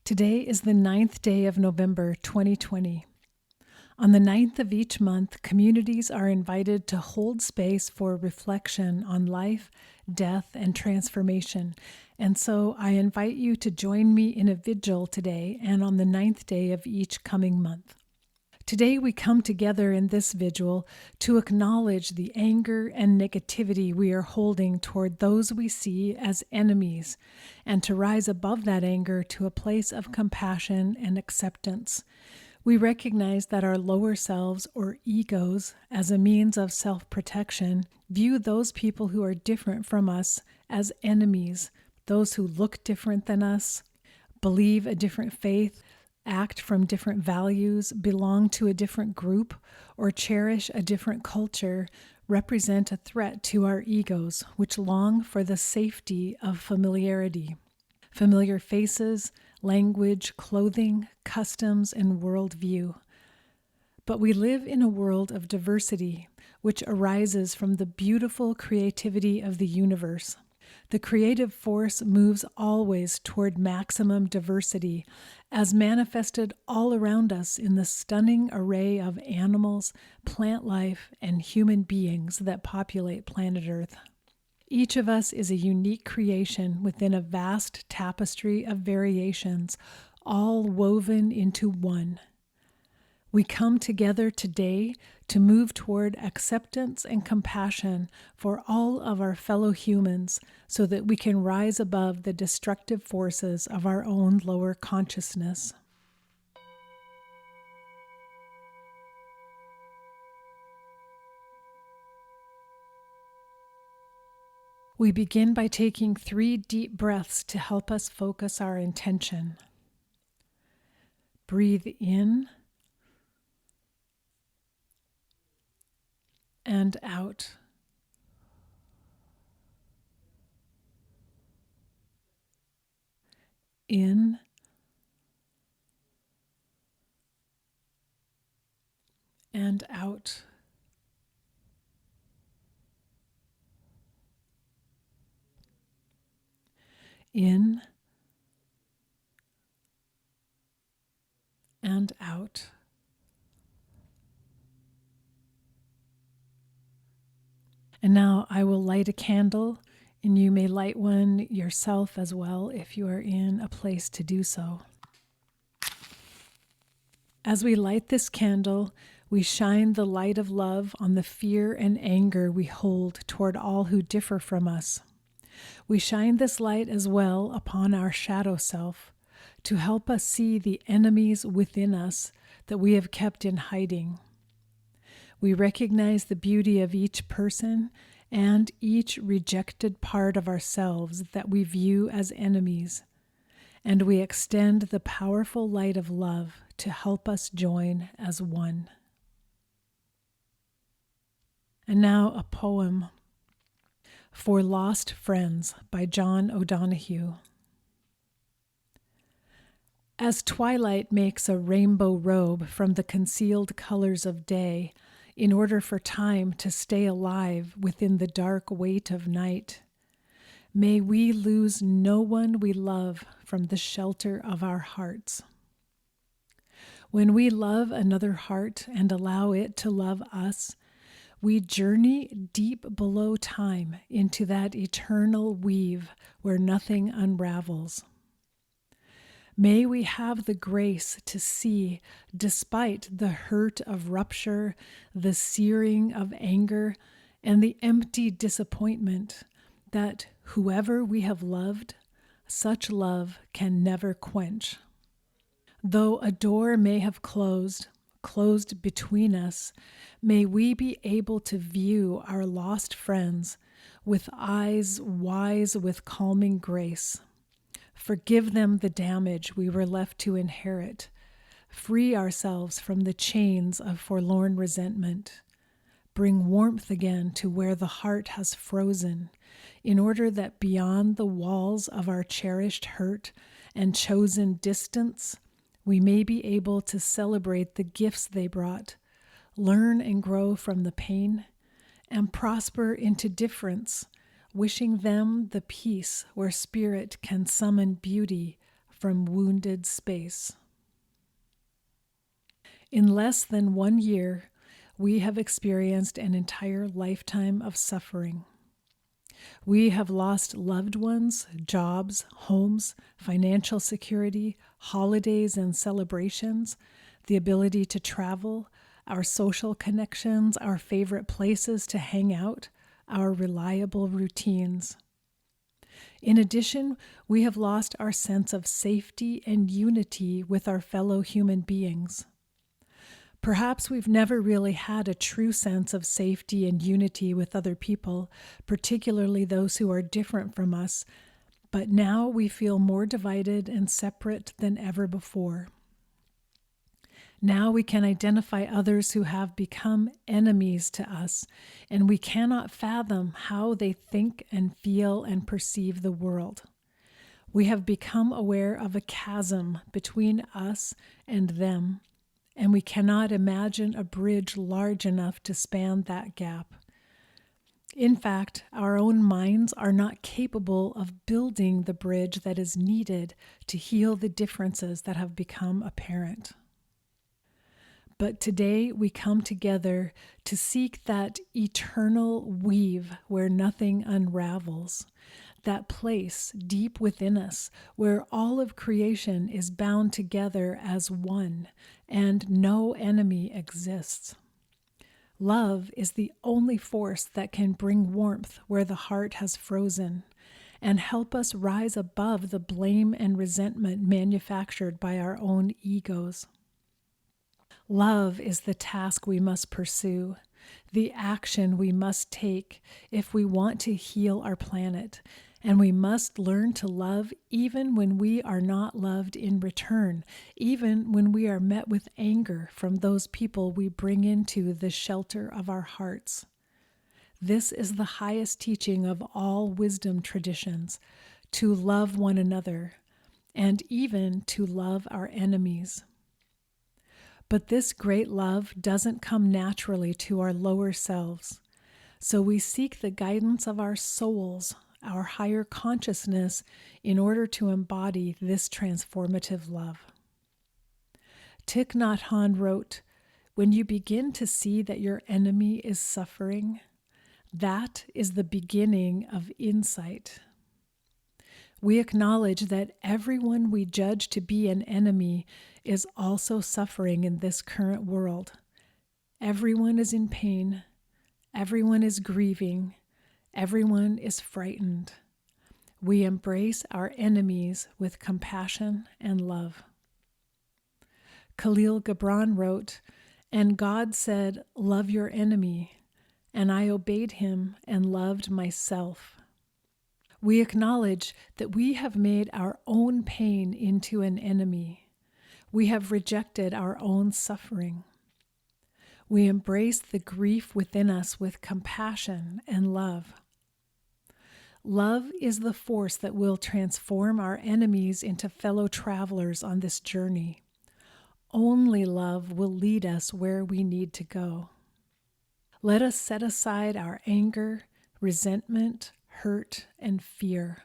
Today is the 9th day of November 2020. On the 9th of each month, communities are invited to hold space for reflection on life, death, and transformation. And so I invite you to join me in a vigil today and on the 9th day of each coming month. Today we come together in this vigil to acknowledge the anger and negativity we are holding toward those we see as enemies, and to rise above that anger to a place of compassion and acceptance. We recognize that our lower selves, or egos, as a means of self-protection, view those people who are different from us as enemies, those who look different than us, believe a different faith, act from different values, belong to a different group, or cherish a different culture, represent a threat to our egos, which long for the safety of familiarity. Familiar faces, language, clothing, customs, and worldview. But we live in a world of diversity, which arises from the beautiful creativity of the universe. The creative force moves always toward maximum diversity, as manifested all around us in the stunning array of animals, plant life, and human beings that populate planet Earth. Each of us is a unique creation within a vast tapestry of variations, all woven into one. We come together today to move toward acceptance and compassion for all of our fellow humans so that we can rise above the destructive forces of our own lower consciousness. We begin by taking 3 deep breaths to help us focus our intention. Breathe in and out. In and out. In and out. And now I will light a candle, and you may light one yourself as well if you are in a place to do so. As we light this candle, we shine the light of love on the fear and anger we hold toward all who differ from us. We shine this light as well upon our shadow self to help us see the enemies within us that we have kept in hiding. We recognize the beauty of each person and each rejected part of ourselves that we view as enemies, and we extend the powerful light of love to help us join as one. And now a poem. For Lost Friends by John O'Donohue. As twilight makes a rainbow robe from the concealed colors of day, in order for time to stay alive within the dark weight of night, may we lose no one we love from the shelter of our hearts. When we love another heart and allow it to love us, we journey deep below time into that eternal weave where nothing unravels. May we have the grace to see, despite the hurt of rupture, the searing of anger, and the empty disappointment, that whoever we have loved, such love can never quench. Though a door may have closed between us, may we be able to view our lost friends with eyes wise with calming grace. Forgive them the damage we were left to inherit. Free ourselves from the chains of forlorn resentment. Bring warmth again to where the heart has frozen, in order that beyond the walls of our cherished hurt and chosen distance, we may be able to celebrate the gifts they brought, learn and grow from the pain, and prosper into difference, wishing them the peace where spirit can summon beauty from wounded space. In less than 1 year, we have experienced an entire lifetime of suffering. We have lost loved ones, jobs, homes, financial security, holidays and celebrations, the ability to travel, our social connections, our favorite places to hang out, our reliable routines. In addition, we have lost our sense of safety and unity with our fellow human beings. Perhaps we've never really had a true sense of safety and unity with other people, particularly those who are different from us, but now we feel more divided and separate than ever before. Now we can identify others who have become enemies to us, and we cannot fathom how they think and feel and perceive the world. We have become aware of a chasm between us and them, and we cannot imagine a bridge large enough to span that gap. In fact, our own minds are not capable of building the bridge that is needed to heal the differences that have become apparent. But today we come together to seek that eternal weave where nothing unravels, that place deep within us where all of creation is bound together as one and no enemy exists. Love is the only force that can bring warmth where the heart has frozen and help us rise above the blame and resentment manufactured by our own egos. Love is the task we must pursue, the action we must take if we want to heal our planet, and we must learn to love even when we are not loved in return, even when we are met with anger from those people we bring into the shelter of our hearts. This is the highest teaching of all wisdom traditions, to love one another, and even to love our enemies. But this great love doesn't come naturally to our lower selves, so we seek the guidance of our souls, our higher consciousness, in order to embody this transformative love. Thich Nhat Hanh wrote, "When you begin to see that your enemy is suffering, that is the beginning of insight." We acknowledge that everyone we judge to be an enemy is also suffering in this current world. Everyone is in pain. Everyone is grieving. Everyone is frightened. We embrace our enemies with compassion and love. Khalil Gibran wrote, "And God said, 'Love your enemy,' and I obeyed him and loved myself." We acknowledge that we have made our own pain into an enemy. We have rejected our own suffering. We embrace the grief within us with compassion and love. Love is the force that will transform our enemies into fellow travelers on this journey. Only love will lead us where we need to go. Let us set aside our anger, resentment, hurt, and fear.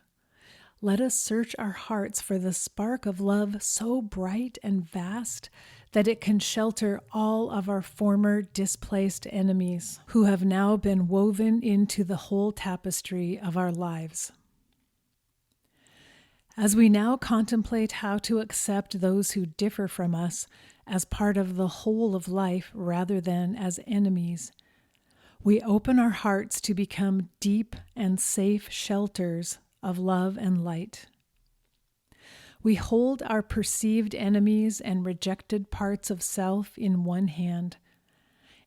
Let us search our hearts for the spark of love so bright and vast that it can shelter all of our former displaced enemies who have now been woven into the whole tapestry of our lives. As we now contemplate how to accept those who differ from us as part of the whole of life rather than as enemies, we open our hearts to become deep and safe shelters of love and light. We hold our perceived enemies and rejected parts of self in one hand,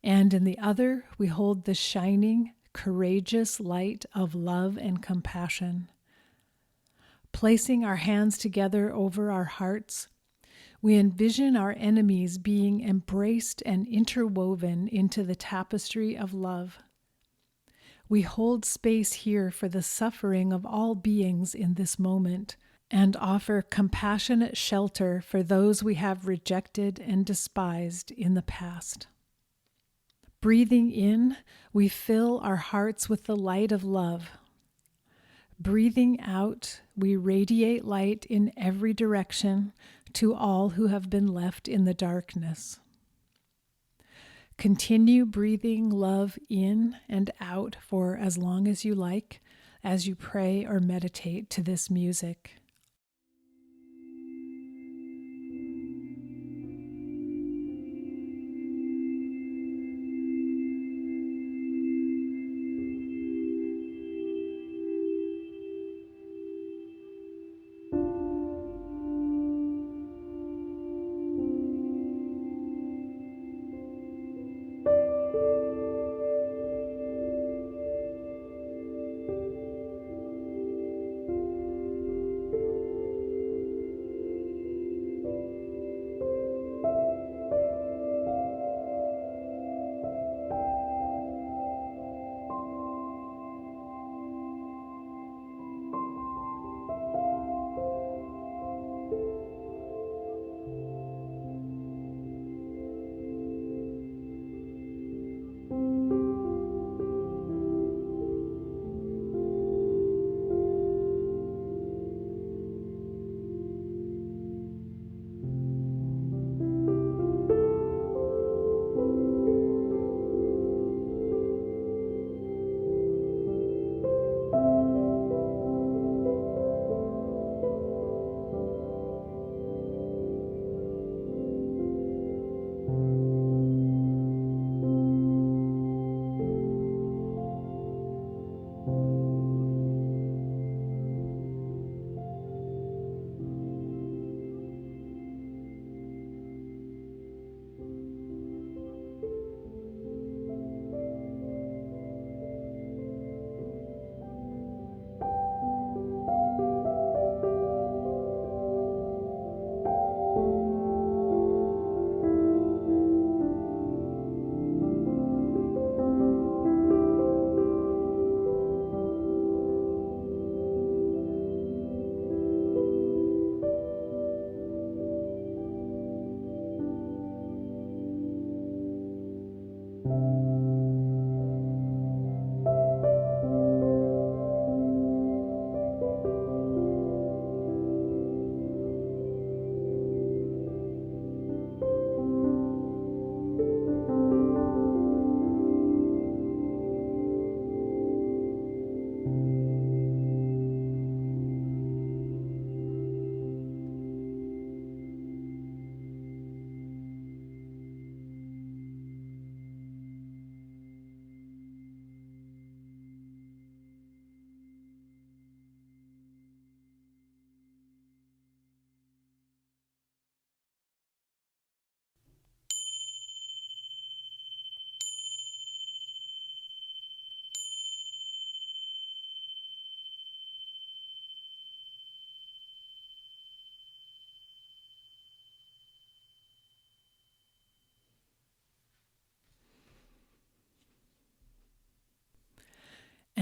and in the other we hold the shining, courageous light of love and compassion. Placing our hands together over our hearts, we envision our enemies being embraced and interwoven into the tapestry of love. We hold space here for the suffering of all beings in this moment and offer compassionate shelter for those we have rejected and despised in the past. Breathing in, we fill our hearts with the light of love. Breathing out, we radiate light in every direction to all who have been left in the darkness. Continue breathing love in and out for as long as you like as you pray or meditate to this music.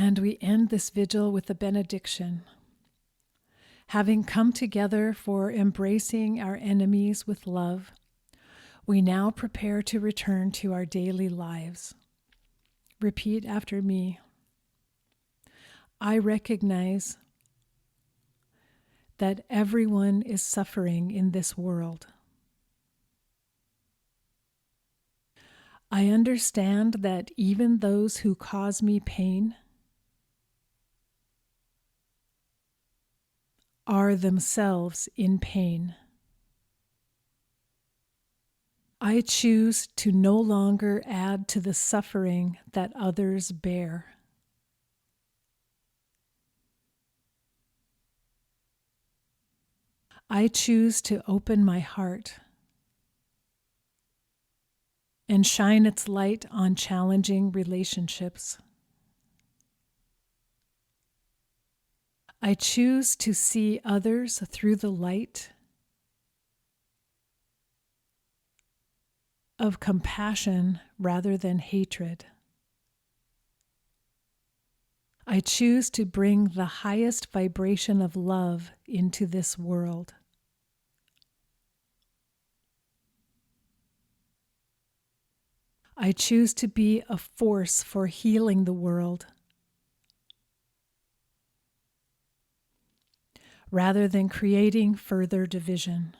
And we end this vigil with the benediction. Having come together for embracing our enemies with love, we now prepare to return to our daily lives. Repeat after me. I recognize that everyone is suffering in this world. I understand that even those who cause me pain are themselves in pain. I choose to no longer add to the suffering that others bear. I choose to open my heart and shine its light on challenging relationships. I choose to see others through the light of compassion rather than hatred. I choose to bring the highest vibration of love into this world. I choose to be a force for healing the world. rather than creating further division.